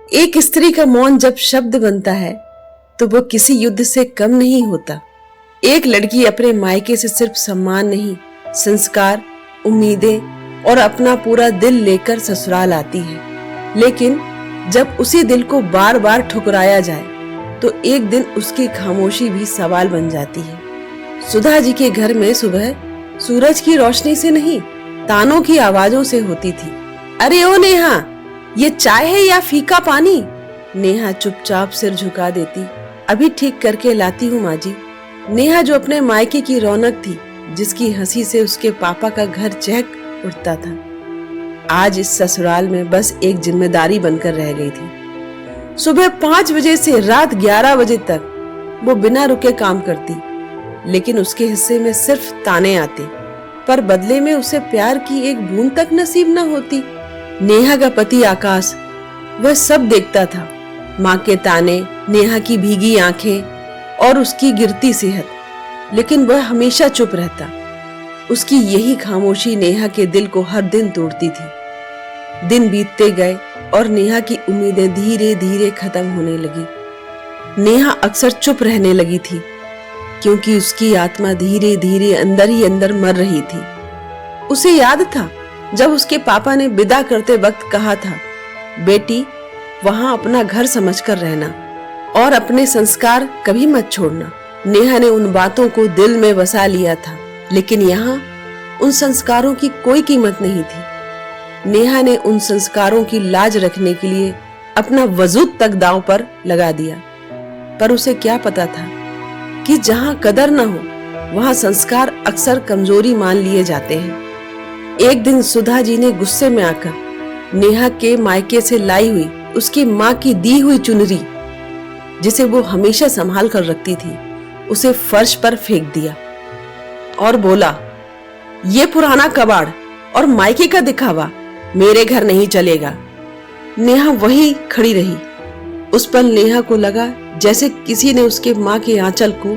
एक स्त्री का मौन जब शब्द बनता है तो वो किसी युद्ध से कम नहीं होता। एक लड़की अपने मायके से सिर्फ सम्मान नहीं, संस्कार, उम्मीदें और अपना पूरा दिल लेकर ससुराल आती है। लेकिन जब उसी दिल को बार बार ठुकराया जाए तो एक दिन उसकी खामोशी भी सवाल बन जाती है। सुधा जी के घर में सुबह सूरज की रोशनी से नहीं, तानों की आवाजों से होती थी। अरे ओ नेहा, ये चाय है या फीका पानी? नेहा चुपचाप सिर झुका देती। अभी ठीक करके लाती हूँ माँ जी। नेहा जो अपने मायके की रौनक थी, जिसकी हंसी से उसके पापा का घर चहक उठता था, आज इस ससुराल में बस एक जिम्मेदारी बनकर रह गई थी। सुबह 5 बजे से रात 11 बजे तक वो बिना रुके काम करती, लेकिन उसके हिस्से में सिर्फ ताने आते, पर बदले में उसे प्यार की एक बूंद तक नसीब न होती। नेहा का पति आकाश वह सब देखता था, माँ के ताने, नेहा की भीगी आंखें और उसकी गिरती सेहत, लेकिन वह हमेशा चुप रहता। उसकी यही खामोशी नेहा के दिल को हर दिन तोड़ती थी। दिन बीतते गए और नेहा की उम्मीदें धीरे धीरे खत्म होने लगी। नेहा अक्सर चुप रहने लगी थी, क्योंकि उसकी आत्मा धीरे धीरे अंदर ही अंदर मर रही थी। उसे याद था जब उसके पापा ने विदा करते वक्त कहा था, बेटी वहां अपना घर समझकर रहना और अपने संस्कार कभी मत छोड़ना। नेहा ने उन बातों को दिल में बसा लिया था, लेकिन यहाँ उन संस्कारों की कोई कीमत नहीं थी। नेहा ने उन संस्कारों की लाज रखने के लिए अपना वजूद तक दांव पर लगा दिया, पर उसे क्या पता था कि जहां कदर न हो वहां संस्कार अक्सर कमजोरी मान लिए जाते हैं। एक दिन सुधा जी ने गुस्से में आकर नेहा के मायके से लाई हुई उसकी माँ की दी हुई चुनरी, जिसे वो हमेशा संभाल कर रखती थी, उसे फर्श पर फेंक दिया और बोला, ये पुराना कबाड़ और मायके का दिखावा मेरे घर नहीं चलेगा। नेहा वही खड़ी रही। उस पल नेहा को लगा जैसे किसी ने उसके माँ के आंचल को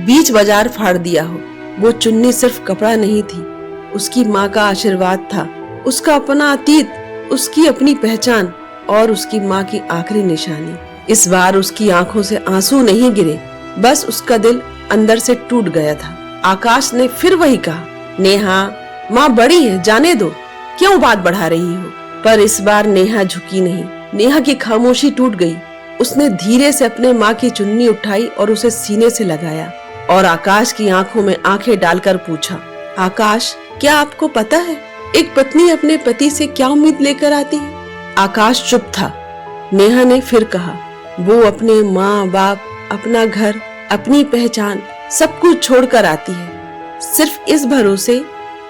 बीच बाजार फाड़ दिया हो। वो चुन्नी सिर्फ कपड़ा नहीं थी, उसकी माँ का आशीर्वाद था, उसका अपना अतीत, उसकी अपनी पहचान और उसकी माँ की आखिरी निशानी। इस बार उसकी आंखों से आंसू नहीं गिरे, बस उसका दिल अंदर से टूट गया था। आकाश ने फिर वही कहा, नेहा माँ बड़ी है, जाने दो, क्यों बात बढ़ा रही हो? पर इस बार नेहा झुकी नहीं। नेहा की खामोशी टूट गई। उसने धीरे से अपने माँ की चुन्नी उठाई और उसे सीने से लगाया और आकाश की आंखों में आंखें डालकर पूछा, आकाश क्या आपको पता है एक पत्नी अपने पति से क्या उम्मीद लेकर आती है? आकाश चुप था। नेहा ने फिर कहा, वो अपने माँ बाप, अपना घर, अपनी पहचान सब कुछ छोड़कर आती है, सिर्फ इस भरोसे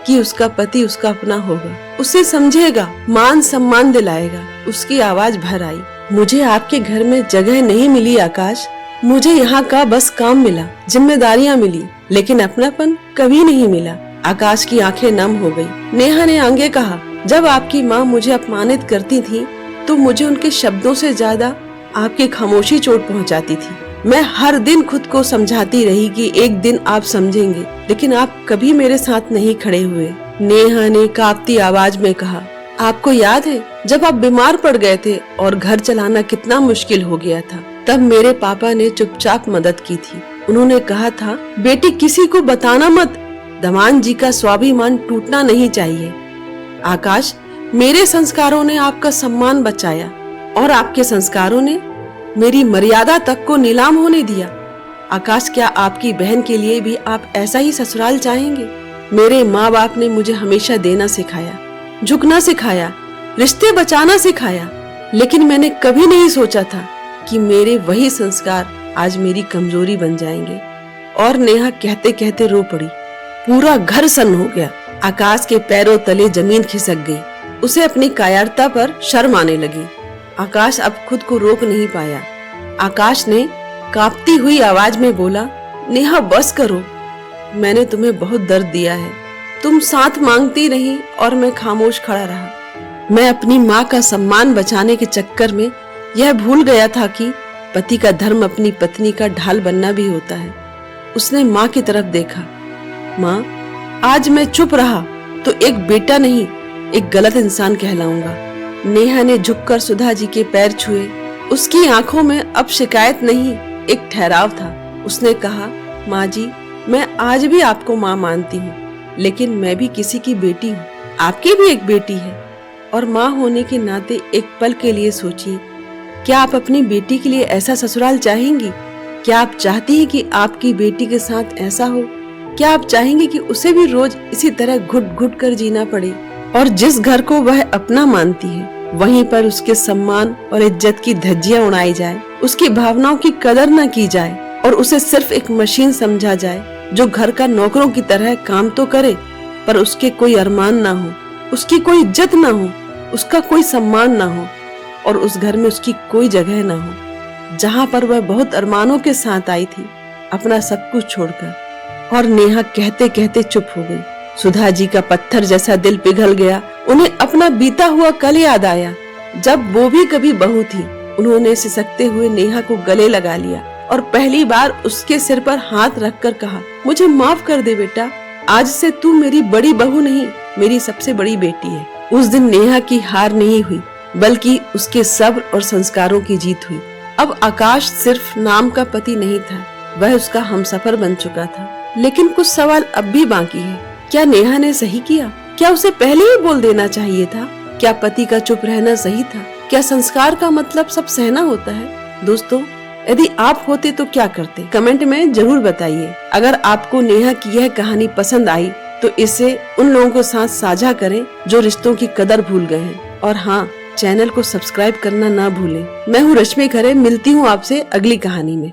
कि उसका पति उसका अपना होगा, उसे समझेगा, मान सम्मान दिलाएगा। उसकी आवाज भर आई, मुझे आपके घर में जगह नहीं मिली आकाश, मुझे यहाँ का बस काम मिला, जिम्मेदारियाँ मिली, लेकिन अपनापन कभी नहीं मिला। आकाश की आंखें नम हो गई। नेहा ने आगे कहा, जब आपकी माँ मुझे अपमानित करती थी तो मुझे उनके शब्दों से ज्यादा आपकी खामोशी चोट पहुँचाती थी। मैं हर दिन खुद को समझाती रही कि एक दिन आप समझेंगे, लेकिन आप कभी मेरे साथ नहीं खड़े हुए। नेहा ने कांपती आवाज में कहा, आपको याद है जब आप बीमार पड़ गए थे और घर चलाना कितना मुश्किल हो गया था, तब मेरे पापा ने चुपचाप मदद की थी। उन्होंने कहा था, बेटी किसी को बताना मत, दमान जी का स्वाभिमान टूटना नहीं चाहिए। आकाश, मेरे संस्कारों ने आपका सम्मान बचाया और आपके संस्कारों ने मेरी मर्यादा तक को नीलाम होने दिया। आकाश, क्या आपकी बहन के लिए भी आप ऐसा ही ससुराल चाहेंगे? मेरे माँ बाप ने मुझे हमेशा देना सिखाया, झुकना सिखाया, रिश्ते बचाना सिखाया, लेकिन मैंने कभी नहीं सोचा था कि मेरे वही संस्कार आज मेरी कमजोरी बन जाएंगे। और नेहा कहते कहते रो पड़ी। पूरा घर सन्न हो गया। आकाश के पैरों तले जमीन खिसक गई। उसे अपनी कायरता पर शर्म आने लगी। आकाश अब खुद को रोक नहीं पाया। आकाश ने कांपती हुई आवाज में बोला, नेहा बस करो, मैंने तुम्हें बहुत दर्द दिया है। तुम साथ मांगती रही और मैं खामोश खड़ा रहा। मैं अपनी माँ का सम्मान बचाने के चक्कर में यह भूल गया था कि पति का धर्म अपनी पत्नी का ढाल बनना भी होता है। उसने माँ की तरफ देखा। माँ, आज मैं चुप रहा तो एक बेटा नहीं, एक गलत इंसान कहलाऊंगा। नेहा ने झुककर सुधा जी के पैर छुए उसकी आंखों में अब शिकायत नहीं, एक ठहराव था। उसने कहा, माँ जी, मैं आज भी आपको माँ मानती हूँ, लेकिन मैं भी किसी की बेटी हूँ। आपकी भी एक बेटी है, और माँ होने के नाते एक पल के लिए सोचिए, क्या आप अपनी बेटी के लिए ऐसा ससुराल चाहेंगी? क्या आप चाहती हैं कि आपकी बेटी के साथ ऐसा हो? क्या आप चाहेंगे कि उसे भी रोज इसी तरह घुट घुट कर जीना पड़े? और जिस घर को वह अपना मानती है, वहीं पर उसके सम्मान और इज्जत की धज्जियां उड़ाई जाए, उसकी भावनाओं की कदर न की जाए और उसे सिर्फ एक मशीन समझा जाए जो घर का नौकरों की तरह काम तो करे, पर उसके कोई अरमान ना हो, उसकी कोई इज्जत ना हो, उसका कोई सम्मान ना हो, और उस घर में उसकी कोई जगह ना हो जहाँ पर वह बहुत अरमानों के साथ आई थी, अपना सब कुछ छोड़कर। और नेहा कहते कहते चुप हो गई। सुधा जी का पत्थर जैसा दिल पिघल गया। उन्हें अपना बीता हुआ कल याद आया, जब वो भी कभी बहू थी। उन्होंने सिसकते हुए नेहा को गले लगा लिया और पहली बार उसके सिर पर हाथ रखकर कहा, मुझे माफ कर दे बेटा, आज से तू मेरी बड़ी बहू नहीं, मेरी सबसे बड़ी बेटी है। उस दिन नेहा की हार नहीं हुई, बल्कि उसके सब्र और संस्कारों की जीत हुई। अब आकाश सिर्फ नाम का पति नहीं था, वह उसका हमसफर बन चुका था। लेकिन कुछ सवाल अब भी बाकी है। क्या नेहा ने सही किया? क्या उसे पहले ही बोल देना चाहिए था? क्या पति का चुप रहना सही था? क्या संस्कार का मतलब सब सहना होता है? दोस्तों, यदि आप होते तो क्या करते? कमेंट में जरूर बताइए। अगर आपको नेहा की यह कहानी पसंद आई तो इसे उन लोगों के साथ साझा करें जो रिश्तों की कदर भूल गए हैं। और हाँ, चैनल को सब्सक्राइब करना ना भूलें। मैं हूँ रश्मि खरे, मिलती हूँ आपसे अगली कहानी में।